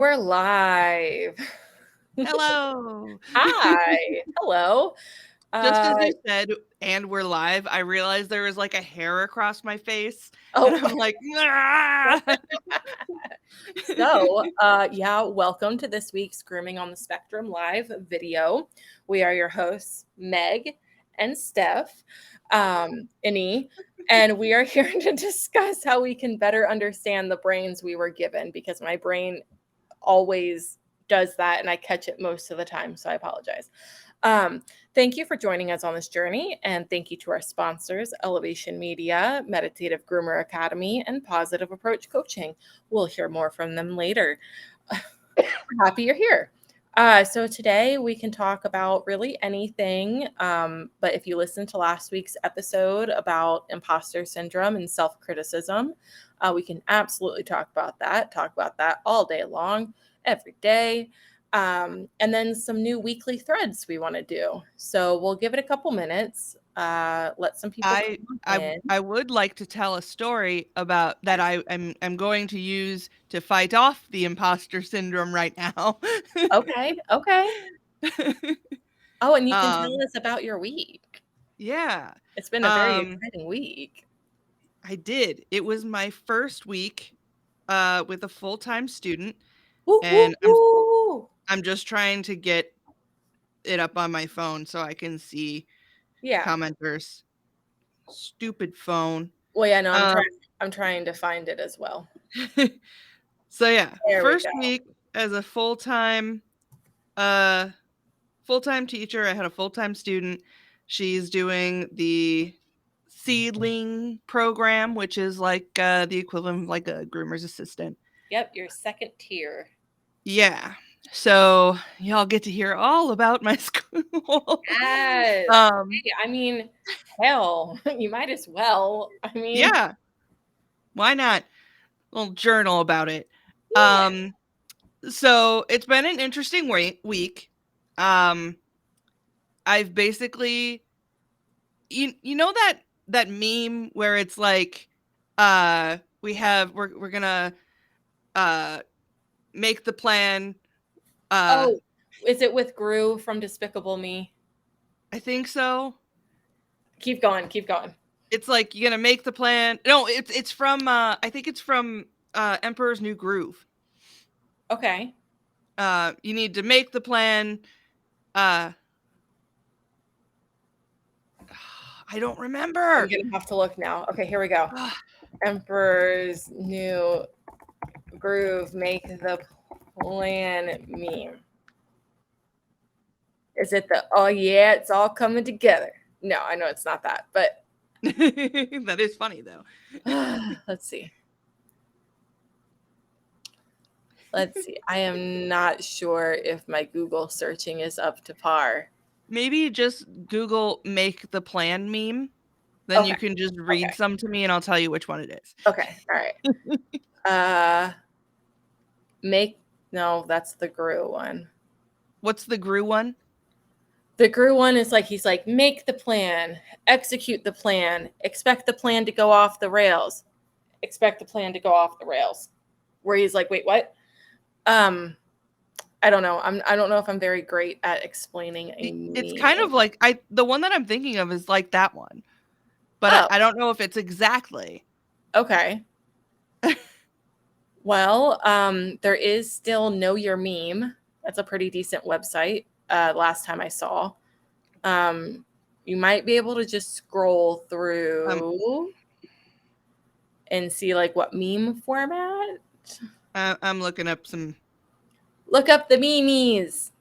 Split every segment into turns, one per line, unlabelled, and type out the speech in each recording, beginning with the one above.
We're live.
Hello.
Hi. Hello.
Just as
Uh,
you said, and we're live, I realized there was like a hair across my face, and
oh,
I'm like, "Ah!"
yeah, welcome to this week's Grooming on the Spectrum live video. We are your hosts, Meg and Steph, Annie, and we are here to discuss how we can better understand the brains we were given because my brain always does that and I catch it most of the time, so I apologize. Thank you for joining us on this journey, and thank you to our sponsors, Elevation Media, Meditative Groomer Academy, and Positive Approach Coaching. We'll hear more from them later. Happy you're here. So today we can talk about really anything, but if you listen to last week's episode about imposter syndrome and self-criticism, we can absolutely talk about that all day long, every day. And then some new weekly threads we want to do. So we'll give it a couple minutes, let some people
I
come
I
in.
I would like to tell a story about that I'm going to use to fight off the imposter syndrome right now.
Okay, okay. Oh, and you can tell
Um,
us about your week.
yeah.
It's been a very
Um,
exciting week.
I did. It was my first week with a full-time student,
Woo, woo,
and
woo.
I'm just trying to get it up on my phone so I can see
Yeah.
commenters. Stupid phone.
Well, yeah, no,
Um,
I'm trying to find it as well.
so yeah,
There we
first
go.
week as a uh full-time teacher. I had a full-time student. She's doing the seedling program, which is like the equivalent of like a groomer's assistant.
Yep, your second tier.
Yeah. So y'all get to hear all about my school.
Yes.
um
Hey, I mean, hell, you might as well. I mean,
yeah, why not? Little journal about it.
yeah.
Um So it's been an interesting week. Um, I've basically you know that meme where it's like we're gonna uh make the plan. uh
Oh, is it with Gru from Despicable Me?
I think so.
Keep going, keep going.
It's like you're gonna make the plan. No, it's from I think it's from Emperor's New Groove.
Okay.
You need to make the plan. uh I don't
I'm
remember.
gonna have to look now. Okay, here we go. Emperor's New Groove, make the plan meme. Is it the, oh yeah, it's all coming together? No, I know it's not that, but
That is funny though.
let's see. Let's see. I am not sure if my Google searching is up to par.
Maybe just Google "make the plan" meme. Then
Okay.
you can just
Okay.
read some to me and I'll tell you which one it is.
Okay. All right. Uh make no, that's the Gru one.
What's the Gru one?
The Gru one is like he's like, make the plan, execute the plan, expect the plan to go off the rails. Expect the plan to go off the rails. Where he's like, wait, what? I don't know. I don't know if I'm very great at explaining a
It's kind of
meme.
like the one that I'm thinking of is like that one, but
Oh,
I don't know if it's exactly.
okay. Well, there is still Know Your Meme. That's a pretty decent website. Last time I saw, you might be able to just scroll
Um,
through and see like what meme format.
I'm looking up some.
Look up the memes.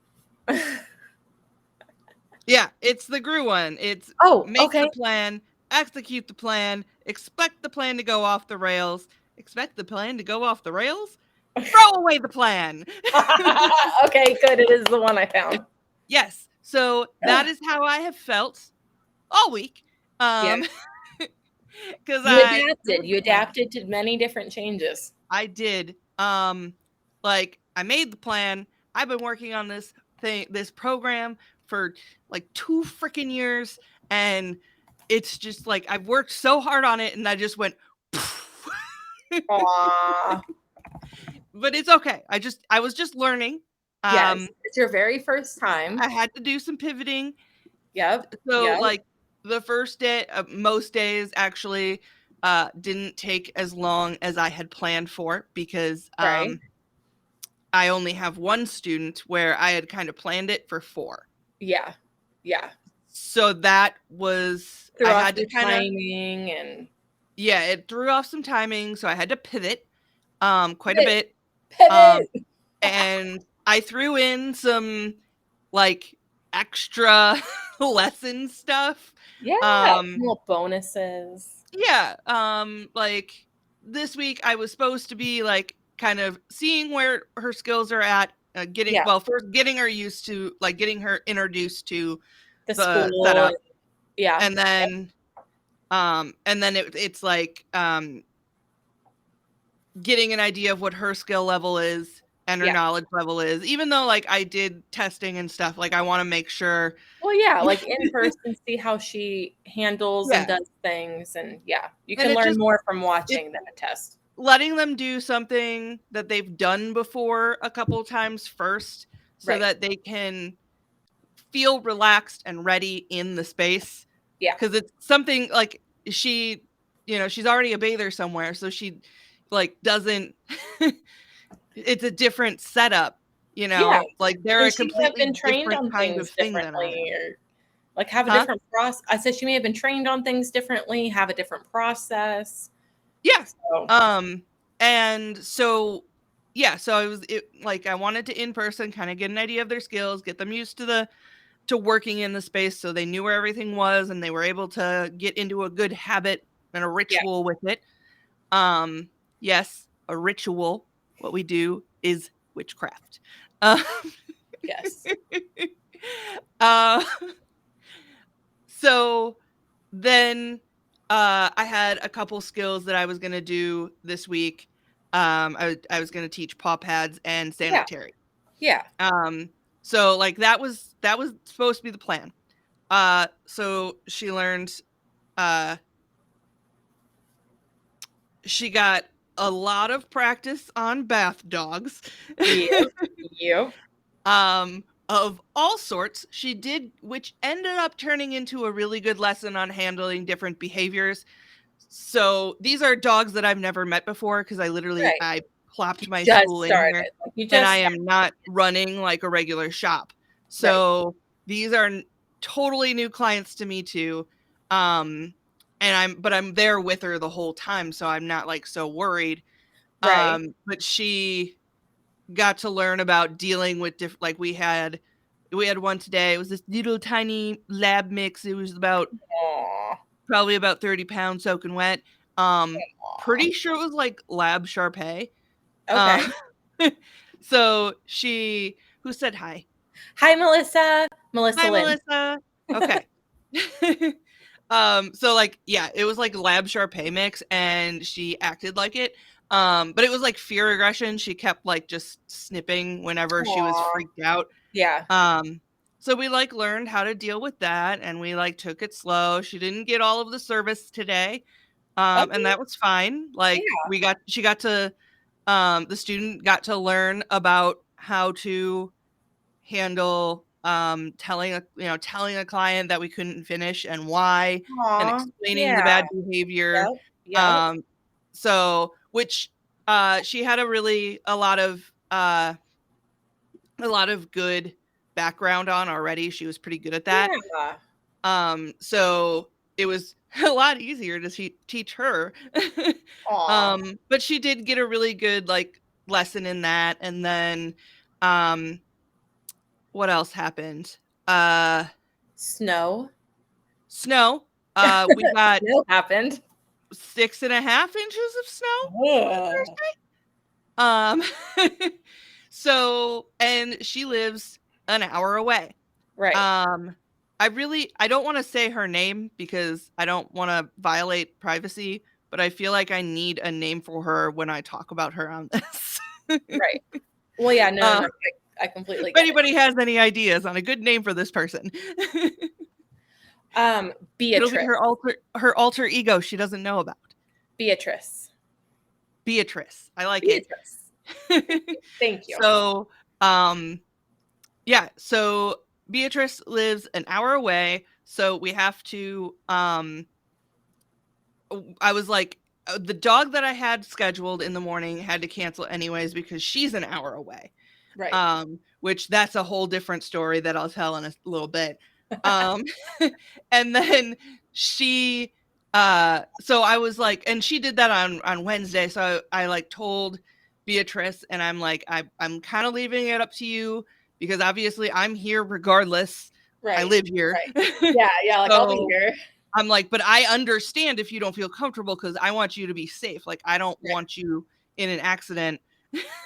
Yeah, it's the Gru one. It's
Oh,
make
okay.
the plan, execute the plan, expect the plan to go off the rails. Expect the plan to go off the rails? Throw away the plan.
Okay, good. It is the one I found.
Yes. So that is how I have felt all week.
Yeah.
Um, because
You
I
adapted.
made the
You
plan.
adapted to many different changes.
I did. Like I made the plan. I've been working on this program for like 2 freaking years, and it's just like I've worked so hard on it, and I just went.
Aw.
but it's okay. I was just learning.
Yes, it's your very first time.
I had to do some pivoting.
Yep,
So
yep,
like the first day, most days actually didn't take as long as I had planned for because
right.
I only have one student where I had kind of planned it for 4.
Yeah, yeah.
So that was
Threw
I
off
had to
your
kind of
timing and
yeah, it threw off some timing, so I had to pivot quite a
pivot,
bit. Um
pivot.
and I threw in some like extra lesson stuff.
Yeah,
Um
little bonuses.
yeah, like this week I was supposed to be like kind of seeing where her skills are at,
Yeah,
first getting her used to like getting her introduced to
the
the
school
setup
and yeah,
and then it's like getting an idea of what her skill level is and her
yeah.
knowledge level is, even though like I did testing and stuff, like I want to make sure.
Well, yeah, like in person, see how she handles and
Yeah,
does things, and yeah, you
and
can
it
learn
just
more from
it
watching than a test.
letting them do something that they've done before a couple times first so
Right.
that they can feel relaxed and ready in the space,
Yeah.
because it's something like she she's already a bather somewhere, so she like doesn't it's a different setup,
Yeah.
like they're
And
a
she may have
completely
been trained
different
on
kind of
things
thing than I
differently
am.
or like have a
Huh?
different process. I said she may have been trained on things differently, have a different process.
Yeah.
So,
Um, and so yeah, so like I wanted to in person kind of get an idea of their skills, get them used to working in the space so they knew where everything was and they were able to get into a good habit and a
yeah.
ritual with it. Um, yes, a ritual. What we do is witchcraft. Uh,
Yes.
uh so then I had a couple skills that I was going to do this week. I was going to teach paw pads and
Yeah.
sanitary.
Yeah.
Um, so like that was supposed to be the plan. So she learned, uh, she got a lot of practice on bath dogs.
Yep. Yep.
Of all sorts, she did, which ended up turning into a really good lesson on handling different behaviors. So these are dogs that I've never met before because
Right.
I plopped my
Just
school in here
started. Like you
and I
just
am not running like a regular shop.
right.
So these are totally new clients to me too. Um, and I'm there with her the whole time, so I'm not like so worried.
Right.
But she got to learn about dealing with like we had one today. It was this little tiny lab mix. It was about
Aw.
probably about 30 pounds soaking wet. Um,
Aw.
Pretty sure it was like Lab Sharpei. Uh,
Okay.
so she, who said hi?
Hi, Melissa. Melissa
Hi,
Lynn.
Melissa. Okay. So like, yeah, it was like Lab Sharpei mix and she acted like it. But it was like fear aggression. She kept like just snipping whenever she was
Aw.
freaked out.
Yeah.
Um, so we like learned how to deal with that and we like took it slow. She didn't get all of the service today. And
Okay.
that was fine. Like
Yeah.
she got to the student got to learn about how to handle telling a client that we couldn't finish and why, and
Aw.
explaining the
Yeah.
bad behavior.
Yep. Yep.
Um so which she had a lot of good background on already. She was pretty good at that.
Yeah.
So it was a lot easier to teach her.
Aw.
But she did get a really good like lesson in that. And then um what else happened? Uh
Snow.
Snow. We got
Snow happened.
6.5 inches of snow on
Ugh.
Thursday. So and she lives an hour away.
Right.
Um, I don't want to say her name because I don't want to violate privacy, but I feel like I need a name for her when I talk about her on this.
Right. Well, yeah. No. No.
uh,
No. I completely
if
get it.
anybody has any ideas on a good name for this person, it'll be
Beatrice.
her alter ego she doesn't know about.
Beatrice.
Beatrice. I like it.
Beatrice. Thank you.
So, yeah, so Beatrice lives an hour away, so we have to I was like the dog that I had scheduled in the morning had to cancel anyways because she's an hour away.
Right.
Which that's a whole different story that I'll tell in a little bit. Um and then she so I was like, and she did that on Wednesday, so I like told Beatrice, and I'm like, I'm kind of leaving it up to you because obviously I'm here regardless. I
Right.
live here.
Right. Yeah, like I'll be
So
here.
I'm like, but I understand if you don't feel comfortable because I want you to be safe. Like, I don't
Right.
want you in an accident,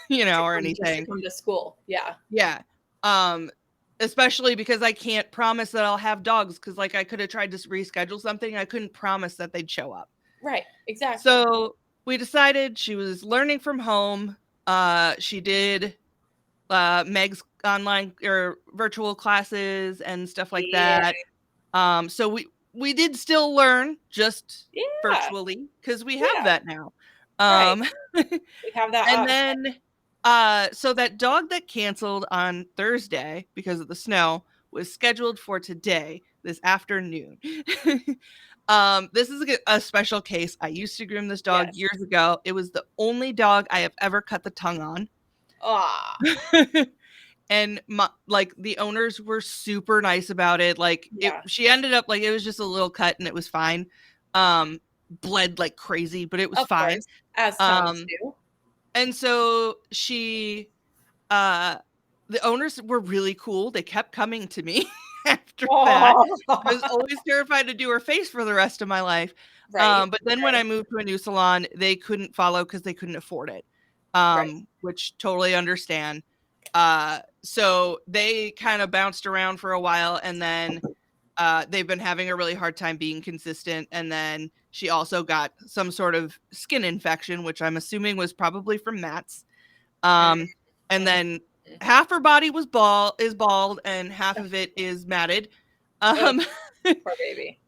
you know, or
Just to
anything.
come to school. Yeah.
Yeah. Um, Especially because I can't promise that I'll have dogs because, like, I could have tried to reschedule something. I couldn't promise that they'd show up.
Right. Exactly.
So we decided she was learning from home. She did Meg's online or virtual classes and stuff like
Yeah.
that. So we did still learn just
Yeah.
virtually because we have
Yeah.
that now.
Right.
Um,
We have that
and
option.
then so that dog that canceled on Thursday because of the snow was scheduled for today, this afternoon. This is a special case. I used to groom this dog
Yes.
years ago. It was the only dog I have ever cut the tongue on.
Ah.
And like the owners were super nice about it. Like
Yeah.
she ended up like it was just a little cut and it was fine. Bled like crazy, but it was
Of
fine.
course. As tongues
Um
do.
and so uh the owners were really cool. They kept coming to me after that.
Oh.
I was always terrified to do her face for the rest of my life.
Right.
But then when I moved to a new salon, they couldn't follow because they couldn't afford it.
Right.
Which totally understand. So they kind of bounced around for a while, and then they've been having a really hard time being consistent. And then she also got some sort of skin infection, which I'm assuming was probably from mats.
Mm,
And
mm,
then
mm.
half her body was bald, and half of it is matted.
Oh,
Um,
poor baby.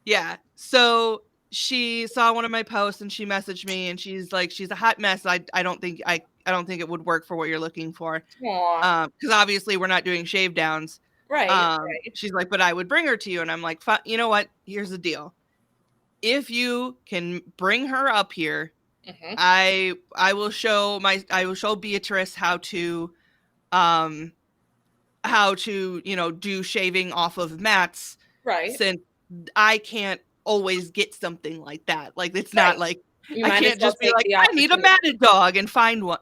yeah. So she saw one of my posts and she messaged me and she's like, she's a hot mess. I don't think I don't think it would work for what you're looking for.
Aw.
Because obviously we're not doing shave downs.
Right. Right.
She's like, but I would bring her to you. And I'm like, you know what? Here's the deal. If you can bring her up here,
Mm-hmm.
I will show Beatrice how to, you know, do shaving off of mats,
Right.
since I can't always get something like that. Like, it's
Right.
not like
You
I
might as
can't
well
just be
take
like,
the
I need a
opportunity.
matted dog and find one.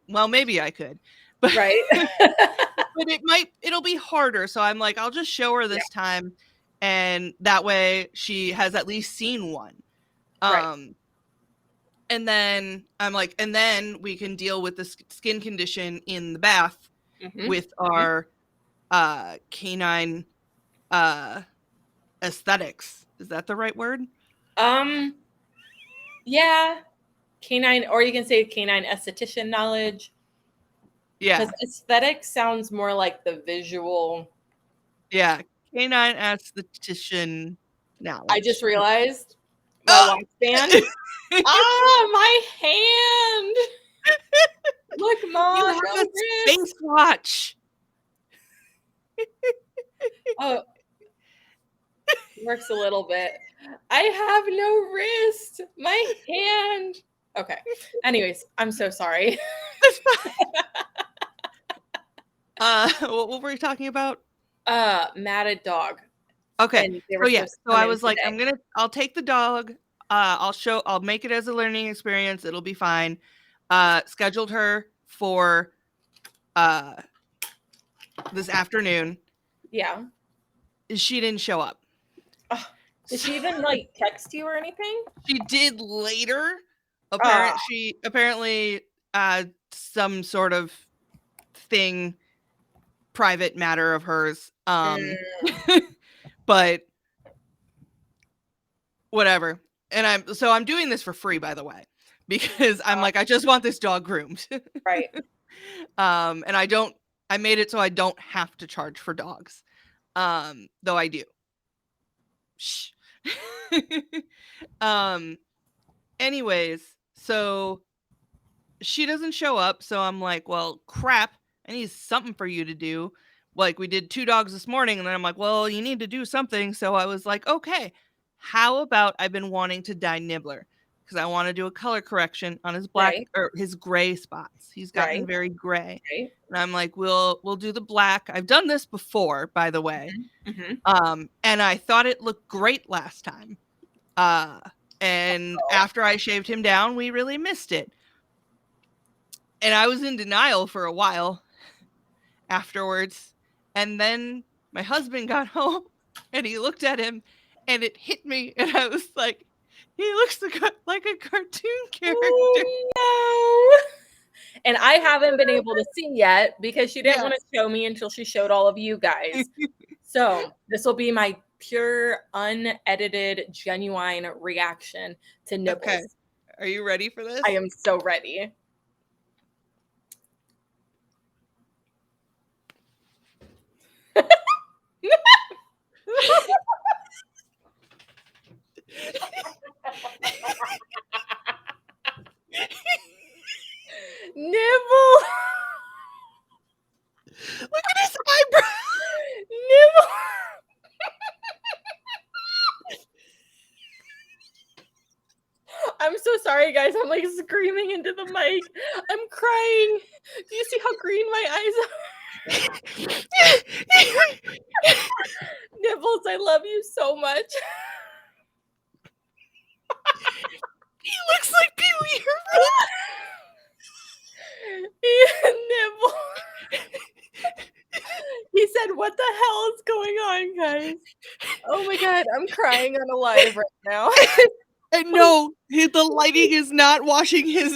Well, maybe I could, but
Right.
but it'll be harder. So I'm like, I'll just show her
Yeah.
this time, and that way she has at least seen one.
Right.
And then I'm like, and then we can deal with the skin condition in the bath
Mm-hmm.
with
Mm-hmm.
our canine aesthetics. Is that the right word?
Yeah. Canine, or you can say canine esthetician knowledge.
Yeah.
Because aesthetic sounds more like the visual.
Yeah. Canine esthetician knowledge.
I just realized my watch band. Ah, my hand. Look, Mom,
You have
no
a
wrist.
space watch.
Oh, works a little bit. I have no wrist. My hand. Okay. Anyways, I'm so sorry.
That's fine. What were we talking about?
Matted dog.
Okay.
And they were
So yeah.
supposed to
So
come
I
in
was like,
today.
I'll take the dog. I'll make it as a learning experience. It'll be fine. Scheduled her for this afternoon.
Yeah.
She didn't show up.
Oh, did she even like text you or anything?
She did later.
Ah.
Apparently some sort of thing, private matter of hers. But whatever. And I'm doing this for free, by the way, because I'm like, I just want this dog groomed.
Right.
And I made it so I don't have to charge for dogs. Though I do. Shh. Anyways, so she doesn't show up, so I'm like, well, crap, I need something for you to do. Like, we did 2 dogs this morning, and then I'm like, well, you need to do something. So I was like, okay, how about I've been wanting to dye Nibbler because I want to do a color correction on his black
Right,
or his gray spots. He's gotten
right,
very gray.
right.
And I'm like, we'll do the black. I've done this before, by the way.
Mhm.
And I thought it looked great last time. Uh, and
Oh,
after I shaved him down, we really missed it. And I was in denial for a while afterwards. And then my husband got home and he looked at him and it hit me. And I was like, he looks like a cartoon character.
oh no. And I haven't been able to see yet because she didn't
Yeah.
want to show me until she showed all of you guys. So this will be my pure, unedited, genuine reaction to Nibbles.
Okay. Are you ready for this?
I am so ready. Nibble.
Look at his eyebrow.
Nibble. I'm so sorry, guys. I'm like screaming into the mic. I'm crying. Do you see how green my eyes are? Nibbles, I love you so much.
He looks like Pee Wee Herman.
Nibble. He said, "What the hell is going on, guys?" Oh my god, I'm crying on a live right now.
And no, the lighting is not washing him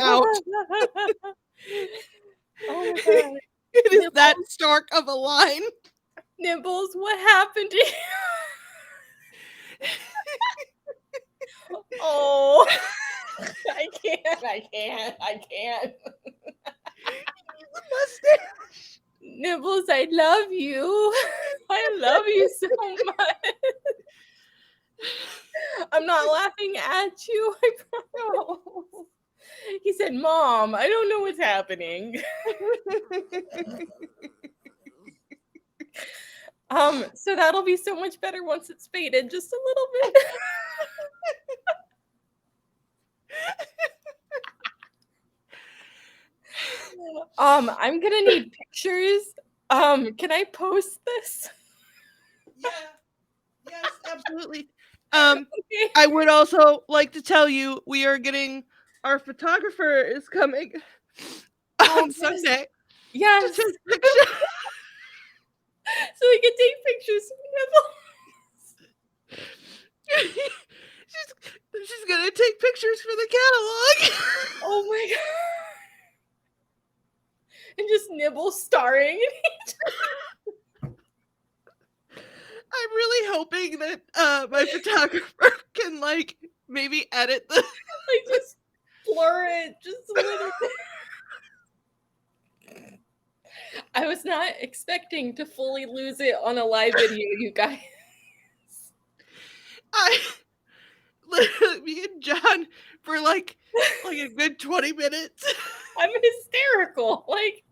out.
Oh my god.
It is
Nibbles,
that stark of a line.
Nibbles, what happened to you? Oh, I can't.
Mustache.
Nibbles, I love you. I love you so much. I'm not laughing at you. I promise. He said, "Mom, I don't know what's happening." So that'll be so much better once it's faded just a little bit. I'm gonna need pictures. Can I post this?
Yeah. Yes, absolutely.
Okay.
I would also like to tell you we are getting our photographer is coming on
Yes.
Sunday to
Yes.
take pictures.
So we can take pictures of Nibbles.
She's gonna take pictures for the catalog.
Oh my god. And just Nibble starring in each.
I'm really hoping that my photographer can like maybe edit the
Like just blur it just a little bit. I was not expecting to fully lose it on a live video, you guys.
literally me and John for like a good 20 minutes.
I'm hysterical. Like,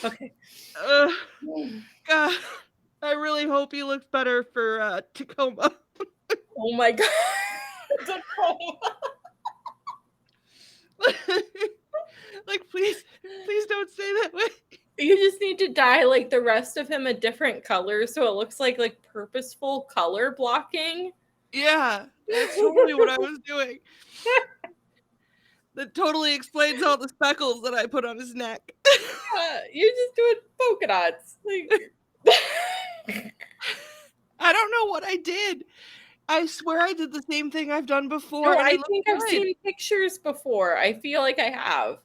okay.
God, I really hope he looks better for Tacoma.
Oh my god. Tacoma.
Like, please don't say that way.
You just need to dye like the rest of him a different color so it looks like purposeful color blocking.
Yeah, that's totally what I was doing. That totally explains all the speckles that I put on his neck.
You're just doing polka dots. Like,
I don't know what I did. I swear I did the same thing I've done before.
no,
And
I think I've seen pictures before. I feel like I have.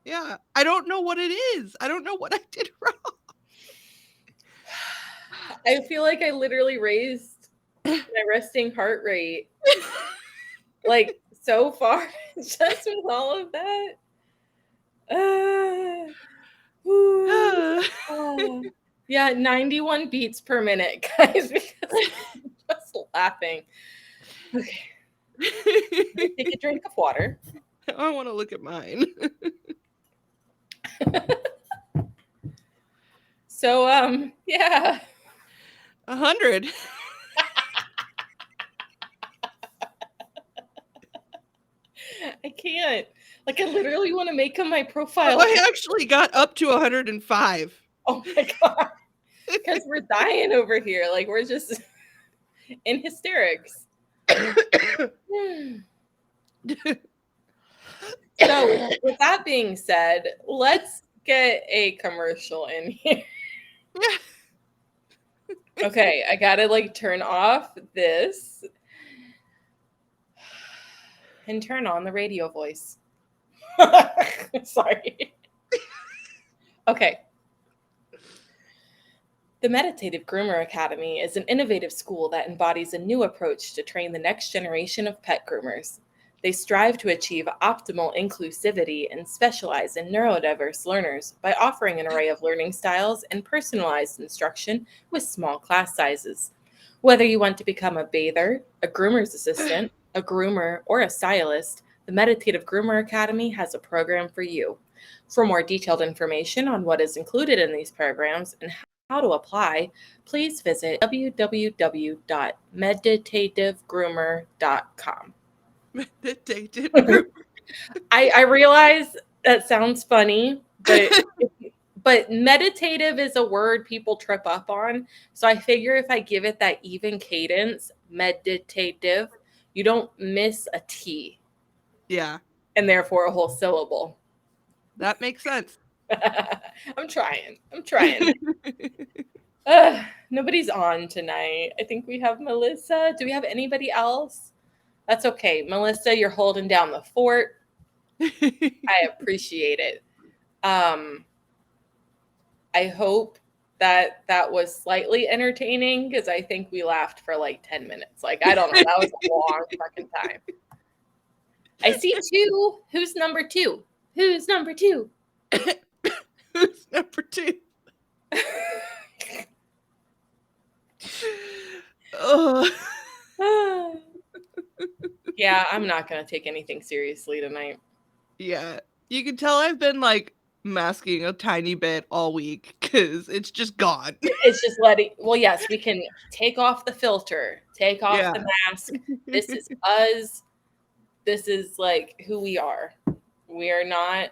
Yeah, I don't know what it is. I don't know what I did wrong.
I feel like I literally raised my resting heart rate like so far just with all of that. Yeah, 91 beats per minute, guys, because I'm just laughing. Okay. Take a drink of water.
I want to look at mine.
So, yeah.
100.
I can't. Like, I literally want to make him my profile.
I actually got up to 105.
Oh my God. Because we're dying over here. Like, we're just in hysterics. So, with that being said, let's get a commercial in here. Okay, I gotta like turn off this and turn on the radio voice. Sorry. Okay. The Meditative Groomer Academy is an innovative school that embodies a new approach to train the next generation of pet groomers. They strive to achieve optimal inclusivity and specialize in neurodiverse learners by offering an array of learning styles and personalized instruction with small class sizes. Whether you want to become a bather, a groomer's assistant, a groomer, or a stylist, the Meditative Groomer Academy has a program for you. For more detailed information on what is included in these programs and how to apply, please visit www.meditativegroomer.com.
Meditative Groomer.
I realize that sounds funny, but meditative is a word people trip up on. So I figure if I give it that even cadence, meditative, you don't miss a T.
Yeah.
And therefore a whole syllable.
That makes sense.
I'm trying. Nobody's on tonight. I think we have Melissa. Do we have anybody else? That's okay. Melissa, you're holding down the fort. I appreciate it. I hope that was slightly entertaining because I think we laughed for like 10 minutes. Like, I don't know. That was a long fucking time. I see 2. Who's number 2? Who's number 2?
Who's number 2? Oh.
Yeah, I'm not going to take anything seriously tonight.
Yeah. You can tell I've been like masking a tiny bit all week because it's just gone.
It's just well, yes, we can take off the filter, take off the mask. This is us. This is like who we are. We are not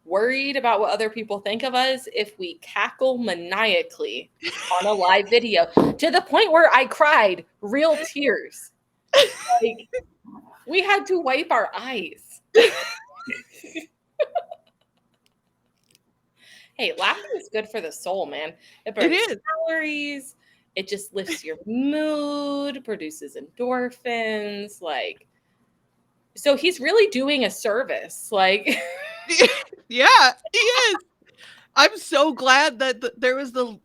worried about what other people think of us if we cackle maniacally on a live video to the point where I cried real tears. Like, we had to wipe our eyes. Hey, laughing is good for the soul, man. It burns calories. It just lifts your mood, produces endorphins. Like, so he's really doing a service. Like,
yeah, he is. I'm so glad that there was the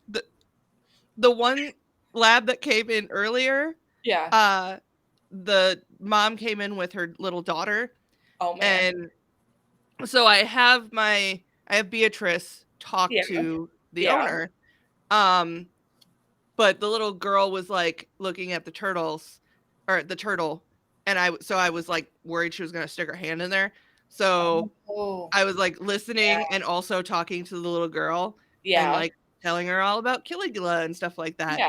one lab that came in earlier.
Yeah.
The mom came in with her little daughter.
Oh man.
And so I have Beatrice talk to the owner. But the little girl was like looking at the turtle, and I was like worried she was gonna stick her hand in there. So I was like listening and also talking to the little girl and like telling her all about Caligula and stuff like that.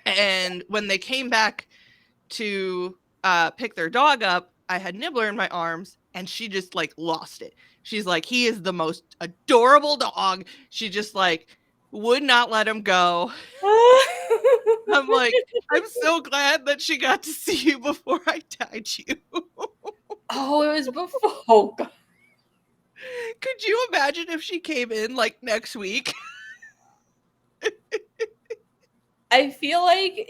And when they came back to pick their dog up, I had Nibbler in my arms and she just like lost it. She's like, he is the most adorable dog. She just like would not let him go. I'm like, I'm so glad that she got to see you before I tied you.
Oh, it was before. Oh, God.
Could you imagine if she came in like next week?
I feel like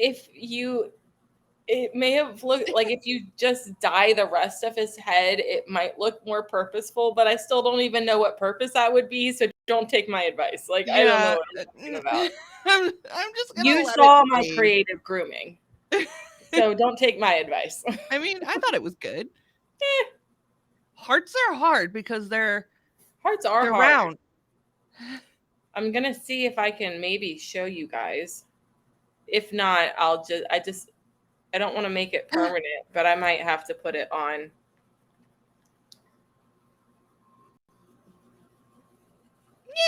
it may have looked like if you just dye the rest of his head, it might look more purposeful, but I still don't even know what purpose that would be. So don't take my advice. Like, I don't know what I'm talking about.
I'm just gonna
You saw my creative grooming. So don't take my advice.
I mean, I thought it was good. Hearts are hard because they're hard.
Round. I'm gonna see if I can maybe show you guys. If not, I don't want to make it permanent, but I might have to put it on.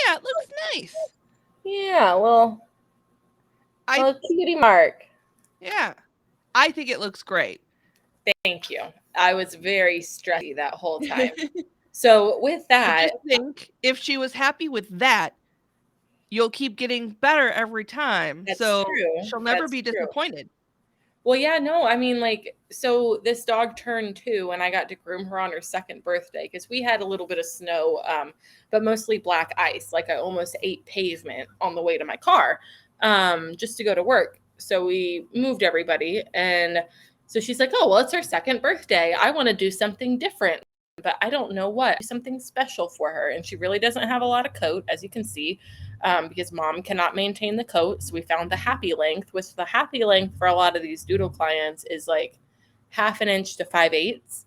Yeah, it looks nice.
Yeah, well, cutie mark.
Yeah, I think it looks great.
Thank you. I was very stressy that whole time. So with that,
I just think if she was happy with that, you'll keep getting better every time.
that's
So
true.
she'll never
That's
be
true.
disappointed.
Well, yeah, no, I mean, like, so this dog turned 2, and I got to groom her on her 2nd birthday because we had a little bit of snow, but mostly black ice. Like, I almost ate pavement on the way to my car, just to go to work. So we moved everybody, and so she's like, "Oh, well, it's her 2nd birthday. I want to do something different, but I don't know what. Do something special for her." And she really doesn't have a lot of coat, as you can see, because mom cannot maintain the coat. So we found the happy length, which the happy length for a lot of these doodle clients is like 1/2 inch to 5/8.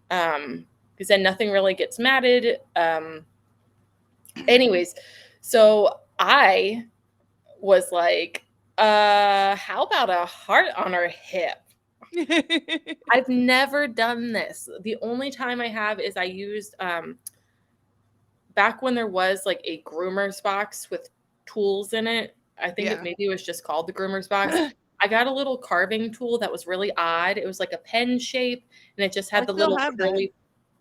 Because then nothing really gets matted. Anyways, so I was like, how about a heart on her hip? I've never done this. The only time I have is I used back when there was like a groomer's box with tools in it. I think maybe it was just called the groomer's box. I got a little carving tool that was really odd. It was like a pen shape, and it just had
I
the
still
little
have that.
curly,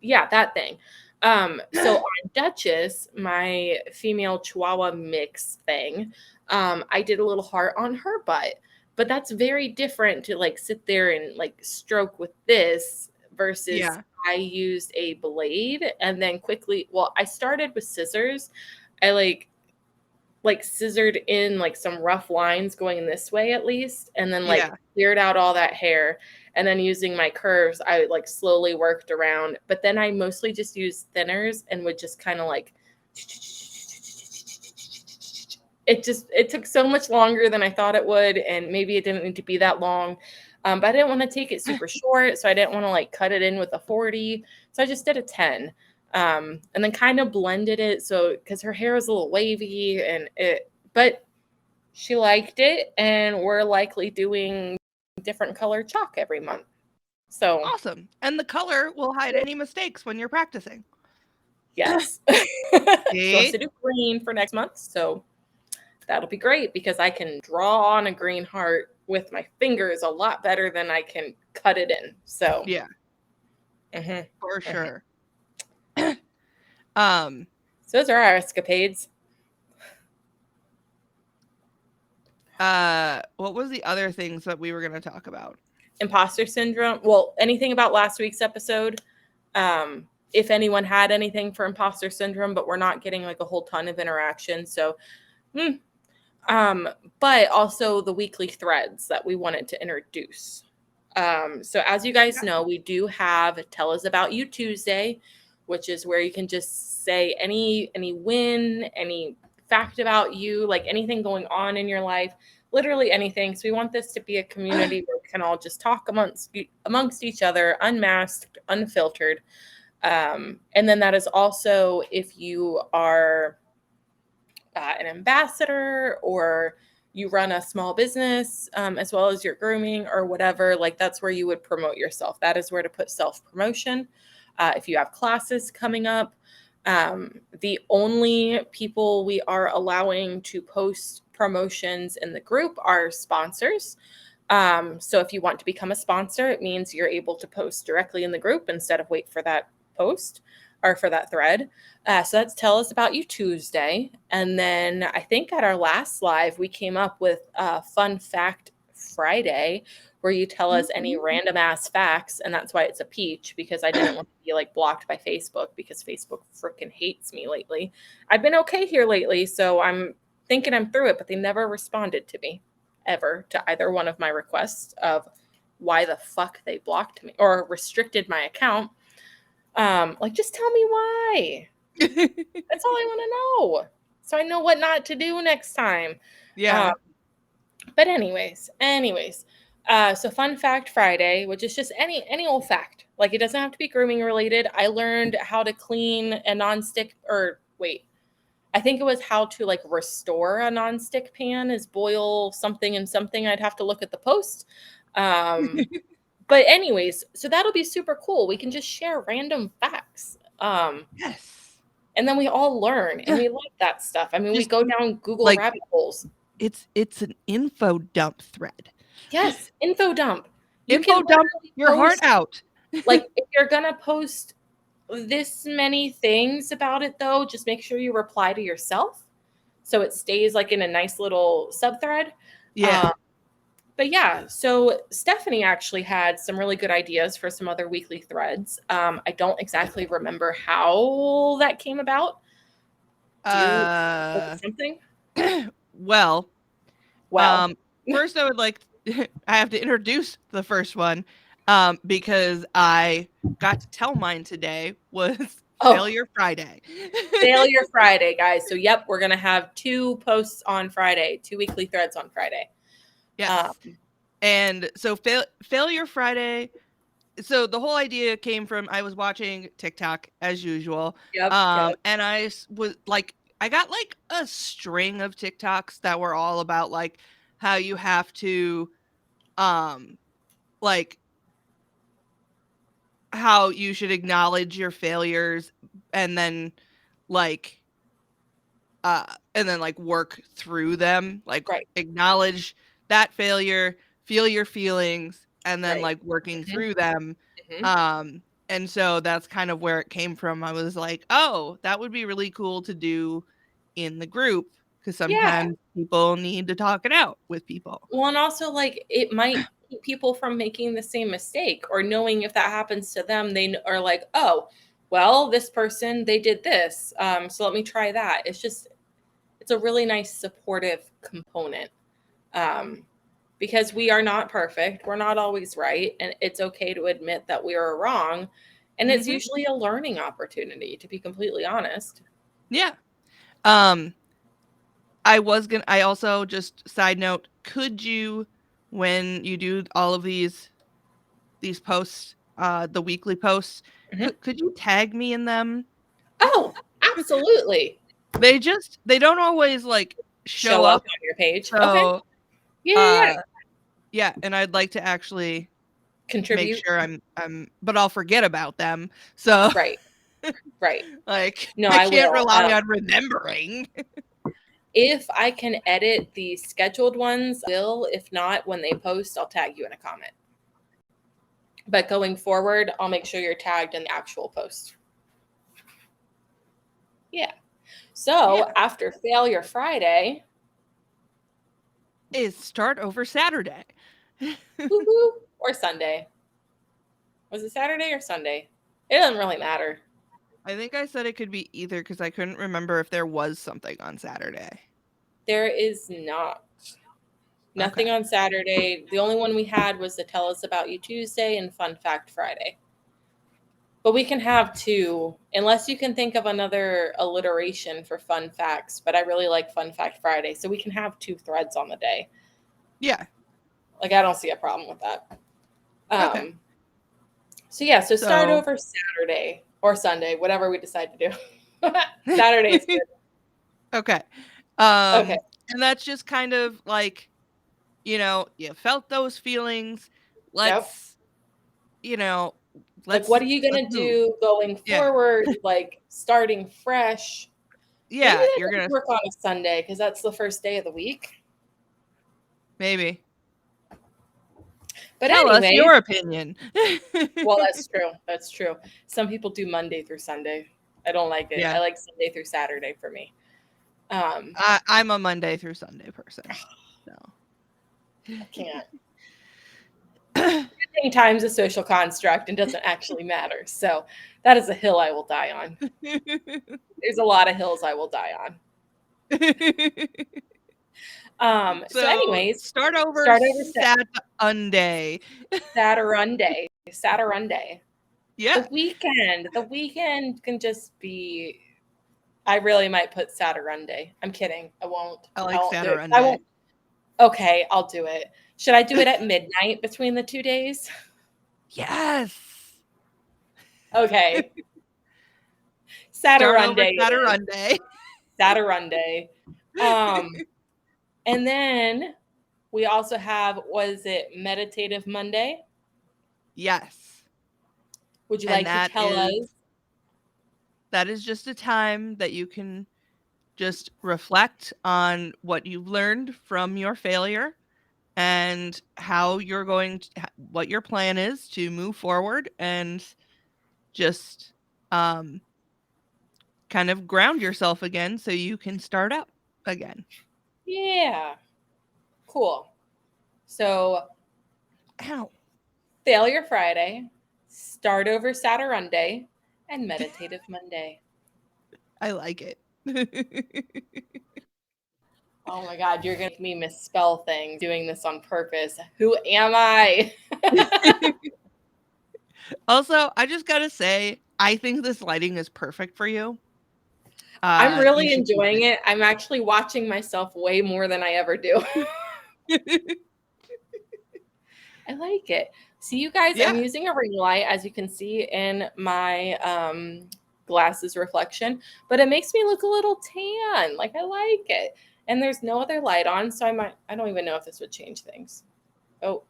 yeah, that thing. So on Duchess, my female Chihuahua mix thing, I did a little heart on her butt. But that's very different to like sit there and like stroke with this versus
Yeah.
I used a blade and then quickly, well, I started with scissors. I like scissored in like some rough lines going this way at least, and then like
Yeah.
cleared out all that hair. And then using my curves, I like slowly worked around. But then I mostly just used thinners and would just kind of like it took so much longer than I thought it would, and maybe it didn't need to be that long. But I didn't want to take it super short, so I didn't want to like cut it in with a 40. So I just did a 10. And then kind of blended it so because her hair was a little wavy but she liked it, and we're likely doing different color chalk every month. So
Awesome. And the color will hide any mistakes when you're practicing.
yes. She wants to do green for next month, so that'll be great because I can draw on a green heart with my fingers a lot better than I can cut it in. So
Yeah.
mhm.
For sure.
So those are our escapades.
What was the other things that we were going to talk about?
Imposter syndrome. Well, anything about last week's episode? If anyone had anything for imposter syndrome, but we're not getting like a whole ton of interaction. So, but also the weekly threads that we wanted to introduce. So as you guys know, we do have Tell Us About You Tuesday, which is where you can just say any win, any fact about you, like anything going on in your life, literally anything. So we want this to be a community where we can all just talk amongst each other, unmasked, unfiltered. And then that is also if you are an ambassador or you run a small business as well as your grooming or whatever, like that's where you would promote yourself. That is where to put self-promotion. If you have classes coming up, the only people we are allowing to post promotions in the group are sponsors. So if you want to become a sponsor, it means you're able to post directly in the group instead of wait for that post or for that thread. So that's Tell Us About You Tuesday. And then I think at our last live, we came up with a Fun Fact Friday where you tell us any random ass facts. And that's why it's a peach, because I didn't want to be like blocked by Facebook because Facebook freaking hates me lately. I've been okay here lately, so I'm thinking I'm through it, but they never responded to me ever to either one of my requests of why the fuck they blocked me or restricted my account. Like, just tell me why. That's all I want to know. So I know what not to do next time.
Yeah.
But anyways. So Fun Fact Friday, which is just any old fact. Like it doesn't have to be grooming related. I learned how to clean a nonstick I think it was how to like restore a nonstick pan is boil something and something. I'd have to look at the post. But anyways, so that'll be super cool. We can just share random facts.
Yes.
And then we all learn, and we like that stuff. I mean, we
Just,
go down Google
like,
rabbit holes.
it's an info dump thread.
Yes, info dump. You
Info
can
dump
literally
your heart
post,
out.
like, if you're gonna post this many things about it, though, just make sure you reply to yourself so it stays like in a nice little subthread.
Yeah.
But yeah, so Stephanie actually had some really good ideas for some other weekly threads. I don't exactly remember how that came about. Do you remember something?
Well,
Well,
first I would like I have to introduce the first one, because I got to tell mine today was
oh,
Failure Friday.
Failure Friday, guys. So, yep, we're going to have 2 posts on Friday, 2 weekly threads on Friday.
Yes. And so Failure Friday. So the whole idea came from I was watching TikTok as usual.
Yep.
And was like, I got like a string of TikToks that were all about like how you have to, like how you should acknowledge your failures and then like like work through them, like
Right.
acknowledge that failure, feel your feelings, and then
Right.
like working
Mhm.
through them.
Mhm.
And so that's kind of where it came from. I was like, oh, that would be really cool to do in the group because
Yeah.
sometimes people need to talk it out with people.
Well, and also, like, it might keep people from making the same mistake, or knowing if that happens to them, they are like, oh, well, this person, they did this. So let me try that. It's a really nice supportive component. Because we are not perfect. We're not always right. And it's okay to admit that we are wrong. And it's
Mm-hmm.
usually a learning opportunity, to be completely honest.
Yeah. I also, just side note, could you, when you do all of these posts, the weekly posts,
Mhm.
could you tag me in them?
Oh, absolutely.
They don't always like show
Show up
up.
on your page. Okay.
So
Yeah, yeah, yeah.
yeah, and I'd like to actually make
Contribute.
sure I'm but I'll forget about them. So
Right. Right.
like
No,
I
I
can't
will.
rely on remembering.
If I can edit the scheduled ones, I will. If not, when they post, I'll tag you in a comment. But going forward, I'll make sure you're tagged in the actual post. Yeah. So
Yeah.
after Failure Friday,
Is Start Over Saturday.
woo-hoo, or Sunday. Was it Saturday or Sunday? It doesn't really matter.
I think I said it could be either because I couldn't remember if there was something on Saturday.
There is not. Nothing
Okay.
on Saturday. The only one we had was the Tell Us About You Tuesday and Fun Fact Friday. But we can have 2, unless you can think of another alliteration for fun facts. But I really like Fun Fact Friday. So we can have 2 threads on the day.
Yeah.
Like, I don't see a problem with that.
Okay.
So yeah, so start
So
over Saturday or Sunday, whatever we decide to do. Saturday is good.
okay.
Okay.
And that's just kind of like, you felt those feelings.
Yep.
Let's, you know,
Like, what
let's
are you
let's
going to
move.
do going
Yeah.
forward? Like, starting fresh. Maybe
Yeah,
that
you're
doesn't
gonna
work on a Sunday because that's the first day of the week.
maybe
But
tell us
anyways,
your opinion.
well, that's true. That's true. Some people do Monday through Sunday. I don't like it.
Yeah.
I like Sunday through Saturday for me.
I'm a Monday through Sunday person. So
I can't. Time's a social construct and doesn't actually matter. So that is a hill I will die on. There's a lot of hills I will die on. So
So
anyways,
start over Saturday.
Saturday. Saturday.
Yeah,
The weekend can just be. I really might put Saturday. I'm kidding. I won't.
I
I
like
won't do it. I
Saturday.
won't. Okay, I'll do it. Should I do it at midnight between the 2 days?
Yes.
Okay.
Start over
Saturday it is.
Saturday.
Saturday. And then We also have, was it Meditative Monday?
Yes.
Would you
And
like to tell us?
that is just a time that you can just reflect on what you've learned from your failure and how you're going to, what your plan is to move forward, and just um kind of ground yourself again so you can start up again.
Yeah, cool. So,
Ow.
Failure Friday, Start Over Saturday, and Meditative Monday.
I like it.
Oh my God, you're going to make me misspell things doing this on purpose. Who am I?
Also, I just gotta say, I think this lighting is perfect for you.
I'm
You
really
should keep
enjoying it. I'm actually watching myself way more than I ever do.
it.
I like it. See, you guys, I'm
Yeah.
using a ring light, as you can see in my glasses reflection, but it makes me look a little tan. Like, I like it. And there's no other light on, so I don't even know if this would change things. Oh,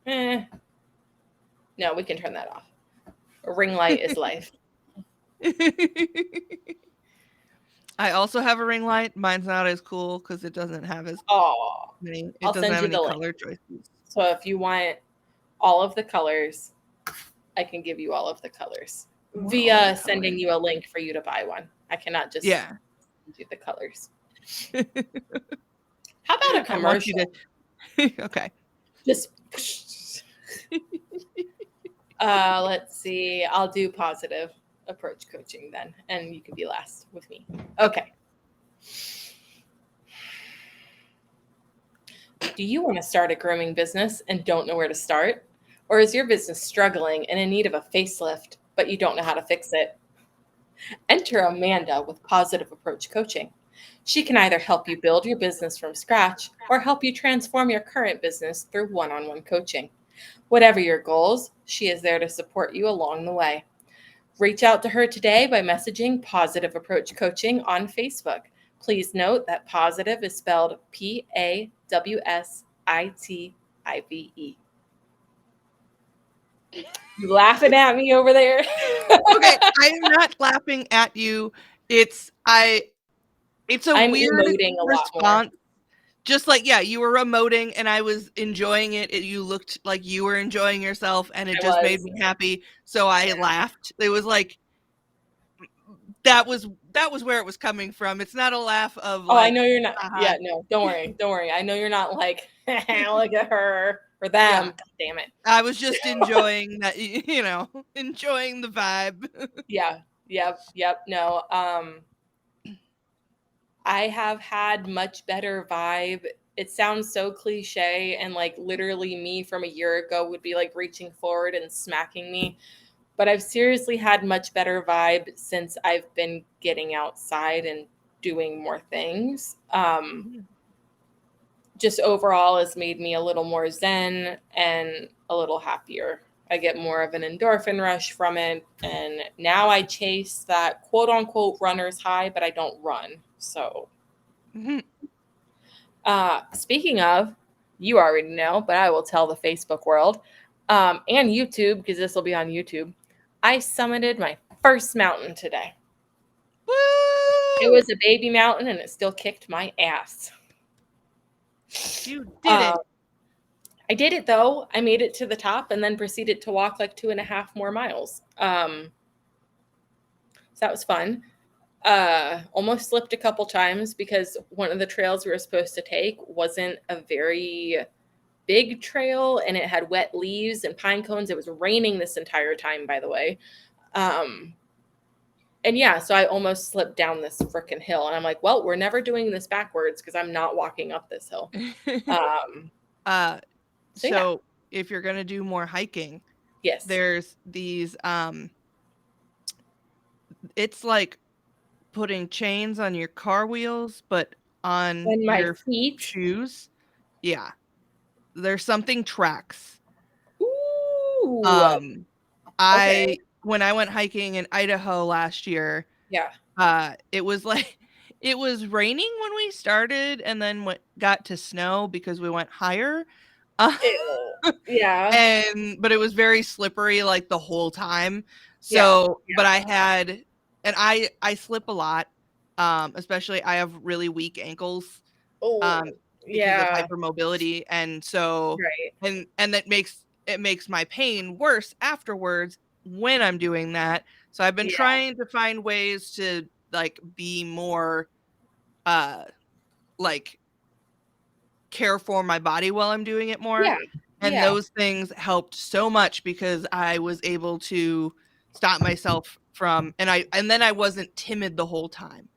no, we can turn that off. A ring light is life.
I also have a ring light. Mine's not as cool because it doesn't have as
Oh,
many. It
I'll
doesn't
send
have
you
any
the link.
color choices.
So if you want all of the colors, I can give you all of the colors
All the
via sending
colors.
you a link for you to buy one. I cannot just
Yeah.
send you the colors. How about a
I want you
commercial?
to. Okay.
Just let's see. I'll do positive approach coaching then, and you can be last with me. Okay. Do you want to start a grooming business and don't know where to start? Or is your business struggling and in need of a facelift, but you don't know how to fix it? Enter Amanda with Positive Approach Coaching. She can either help you build your business from scratch or help you transform your current business through one on one coaching. Whatever your goals, she is there to support you along the way. Reach out to her today by messaging Positive Approach Coaching on Facebook. Please note that positive is spelled PAWSITIVE. You laughing at me over there?
Okay. I am not laughing at you. It's I. It's a
I'm
weird
emoting a lot more.
response. Just like, yeah, you were remoting and I was enjoying it. You looked like you were enjoying yourself and it
I
just made
was.
me happy. So I
Yeah.
laughed. It was like that was where it was coming from. It's not a laugh of
Oh, I
like,
know you're not.
haha.
Yeah, no, don't worry. Don't worry. I know you're not like, look at her or them.
Yeah.
God damn it.
I was just enjoying that, enjoying the vibe.
Yeah. Yep. No. I have had much better vibe. It sounds so cliche and like literally me from a year ago would be like reaching forward and smacking me. But I've seriously had much better vibe since I've been getting outside and doing more things. Just overall has made me a little more zen and a little happier. I get more of an endorphin rush from it. And now I chase that quote unquote runner's high, but I don't run. So, speaking of, you already know, but I will tell the Facebook world and YouTube, because this will be on YouTube. I summited my first mountain today. It
Woo!
was a baby mountain and it still kicked my ass.
You did
Uh,
it.
I did it though. I made it to the top and then proceeded to walk like 2.5 more miles. So that was fun. Almost slipped a couple times because one of the trails we were supposed to take wasn't a very big trail and it had wet leaves and pine cones. It was raining this entire time, by the way. And yeah, so I almost slipped down this freaking hill. And I'm like, well, we're never doing this backwards because I'm not walking up this hill.
uh
So yeah,
so if you're gonna do more hiking,
yes.
there's these it's like putting chains on your car wheels, but on
And my
your
feet.
shoes. Yeah. There's something tracks.
Ooh.
Um,
Okay.
when I went hiking in Idaho last year,
Yeah.
it was like It was raining when we started and then got to snow because we went higher. Uh,
Ew. Yeah.
but it was very slippery like the whole time.
Yeah.
So, but
Yeah.
I had and I slip a lot. Especially I have really weak ankles
Oh,
um because of
yeah.
hypermobility, and so
Right.
and that makes my pain worse afterwards when I'm doing that. So I've been
Yeah.
trying to find ways to like be more uh like care for my body while I'm doing it more.
Yeah.
And
Yeah.
those things helped so much because I was able to stop myself from and then I wasn't timid the whole time.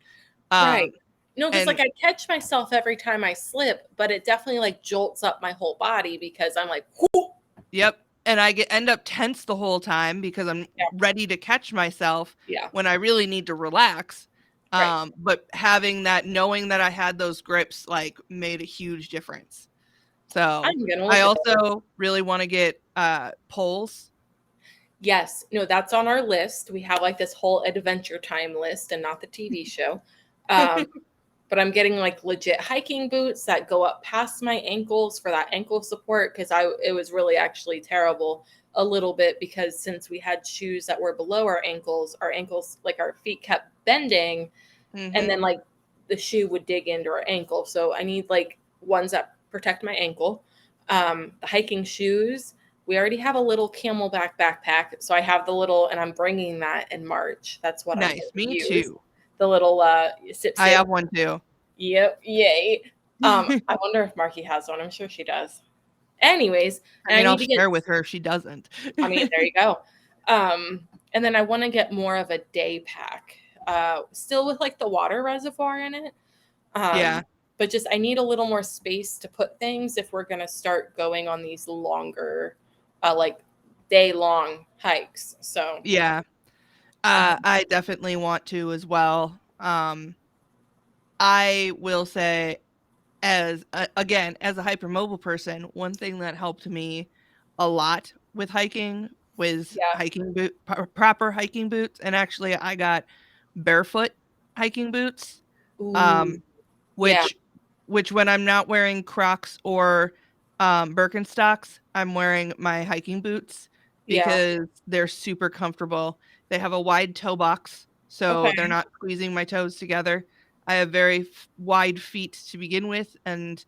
Right.
Um
No, because like
and
I catch myself every time I slip, but it definitely like jolts up my whole body because I'm like, whoo.
yep, and I end up tense the whole time because I'm
Yeah.
ready to catch myself
Yeah.
when I really need to relax.
Right.
But having that, knowing that I had those grips, like made a huge difference. So
I'm gonna
I
look at those.
also really want to get poles.
Yes. No, that's on our list. We have like this whole Adventure Time list and not the TV show. Um, but I'm getting like legit hiking boots that go up past my ankles for that ankle support because I it was really actually terrible a little bit because since we had shoes that were below our ankles like our feet kept bending and
Hmm.
then like the shoe would dig into our ankle. So I need like ones that protect my ankle. The hiking shoes. We already have a little camelback backpack, so I have the little, and I'm bringing that in March. That's what I'm going
Nice.
to
Me
use.
too.
The little sip
I
sip.
have one too.
Yep, yay.
I
I wonder if Marky has one. I'm sure she does. Anyways, and I
mean, I'll
need to get.
share with her if she doesn't.
I mean, there you go. And then I want to get more of a day pack, still with like the water reservoir in it.
Yeah.
But just I need a little more space to put things if we're gonna start going on these longer, like day long hikes. So
Yeah. I definitely want to as well. I will say, again, as a hypermobile person, one thing that helped me a lot with hiking was
yeah.
proper hiking boots, and actually, I got barefoot hiking boots.
Ooh.
Um,
Yeah.
which when I'm not wearing Crocs or Birkenstocks, I'm wearing my hiking boots
Yeah.
because they're super comfortable. They have a wide toe box, so they're
Okay.
not squeezing my toes together. I have very wide feet to begin with, and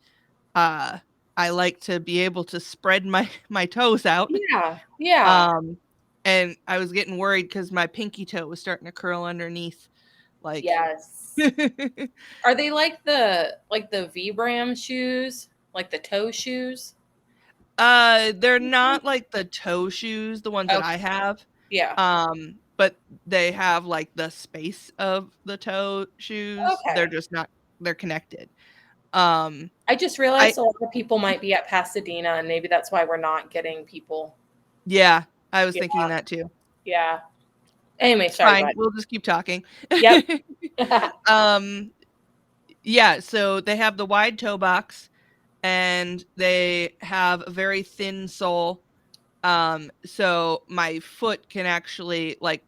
uh, I like to be able to spread my my toes out.
Yeah. Yeah.
Um, and I was getting worried because my pinky toe was starting to curl underneath, like.
Yes. Are they like the Vibram shoes, like the toe shoes?
They're not like the toe shoes, the ones that
Okay.
I have.
Yeah.
But they have like the space of the toe shoes. They're
Okay.
just not they're connected. Um,
I just
I
realized a lot of people might be at Pasadena, and maybe that's why we're not getting people.
yeah, I was
Yeah.
thinking that too.
Yeah. Anyway,
It's
sorry, go
fine.
ahead.
We'll just keep talking.
Yep.
um, yeah, so they have the wide toe box and they have a very thin sole. So my foot can actually like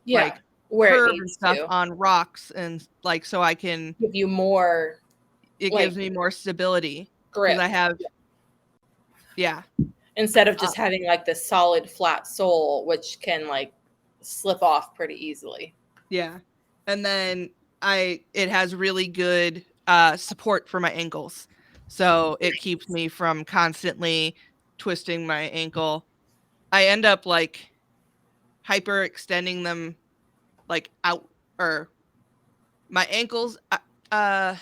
Yeah.
like
Where it
curve and
needs
stuff
to
on rocks, and like so I can
give you more
it
like
gives me more stability because
grip
I have yeah,
instead of
uh,
just having like the solid flat sole, which can like slip off pretty easily.
yeah. And then it has really good support for my ankles. So it keeps me from constantly twisting my ankle. I end up like hyperextending them like out, or my ankles uh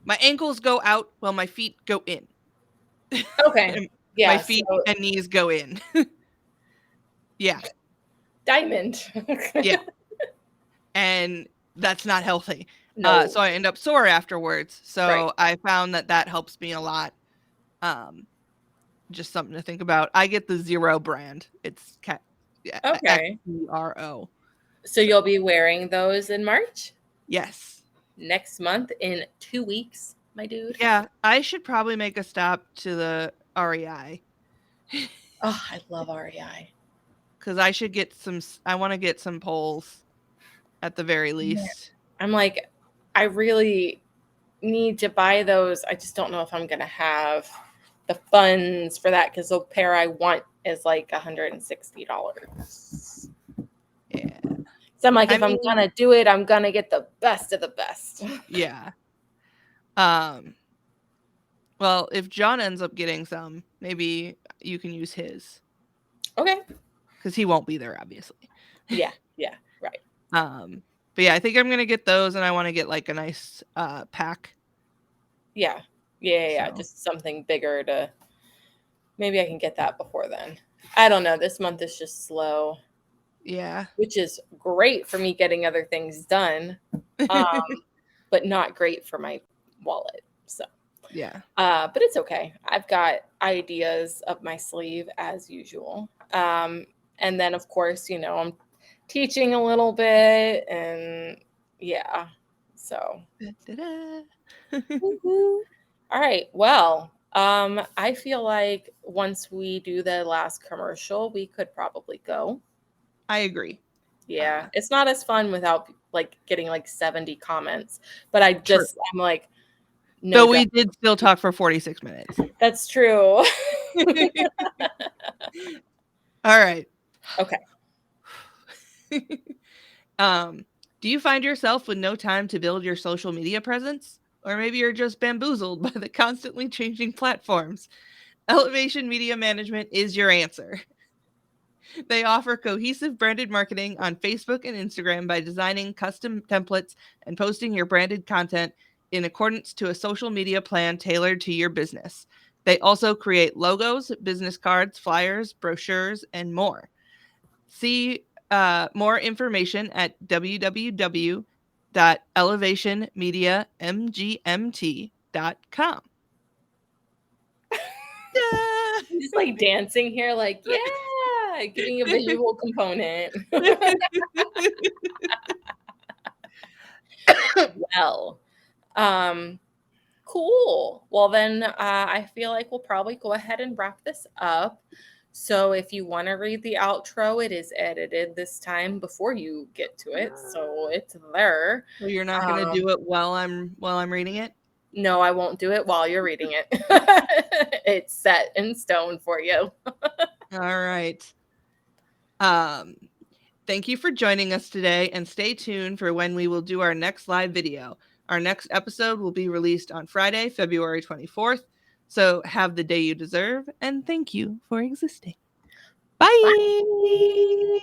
my ankles go out while my feet go in.
Okay.
And my
Yeah. So
feet and knees go in. Yeah.
diamond.
Yeah. And that's not healthy.
No.
So I end up sore afterwards.
Right.
So I found that that helps me a lot. Um, just something to think about. I get the Zero brand. It's
Okay.
XERO.
So
So
you'll be wearing those in March
yes.
next month in 2 weeks, my dude.
Yeah, I should probably make a stop to the REI
Oh, I love REI.
because I should get I want to get some poles at the very
Yeah.
least.
I'm like, I really need to buy those. I just don't know if I'm going to have the funds for that because the pair I want is like $160.
Yeah.
So I'm like,
I
if I'm
mean,
going to do it, I'm going to get the best of the best.
yeah. Well, if John ends up getting some, maybe you can use his
Okay.
because he won't be there, obviously.
Yeah. Yeah. Right.
But yeah, I think I'm gonna get those, and I want to get like a nice pack.
Yeah. Yeah.
So
Just something bigger to maybe I can get that before then. I don't know. This month is just slow,
yeah.
which is great for me getting other things done, but not great for my wallet. So,
Yeah.
but it's okay. I've got ideas up my sleeve as usual. And then, of course, I'm teaching a little bit, and yeah. So, woo-hoo. All right. Well, I feel like once we do the last commercial, we could probably go.
I agree.
Yeah, it's not as fun without like getting like 70 comments, but
True.
I'm like, no,
Though
God,
we did still talk for 46 minutes.
that's true.
All right.
Okay.
Do you find yourself with no time to build your social media presence? Or maybe you're just bamboozled by the constantly changing platforms. Elevation Media Management is your answer. They offer cohesive branded marketing on Facebook and Instagram by designing custom templates and posting your branded content in accordance to a social media plan tailored to your business. They also create logos, business cards, flyers, brochures, and more. See more information at www.elevationmediamgmt.com.
I'm just like dancing here, like, yeah, giving a visual component. Well, um, cool. Well, then I feel like we'll probably go ahead and wrap this up. So if you want to read the outro, it is edited this time before you get to it, so it's there.
So you're not gonna
Um,
do it while I'm reading it?
no, I won't do it while you're reading it. It's set in stone for you.
All right. Um, Thank you for joining us today, and stay tuned for when we will do our next live video. Our next episode will be released on Friday, February 24th. So have the day you deserve, and thank you for existing. Bye.
Bye.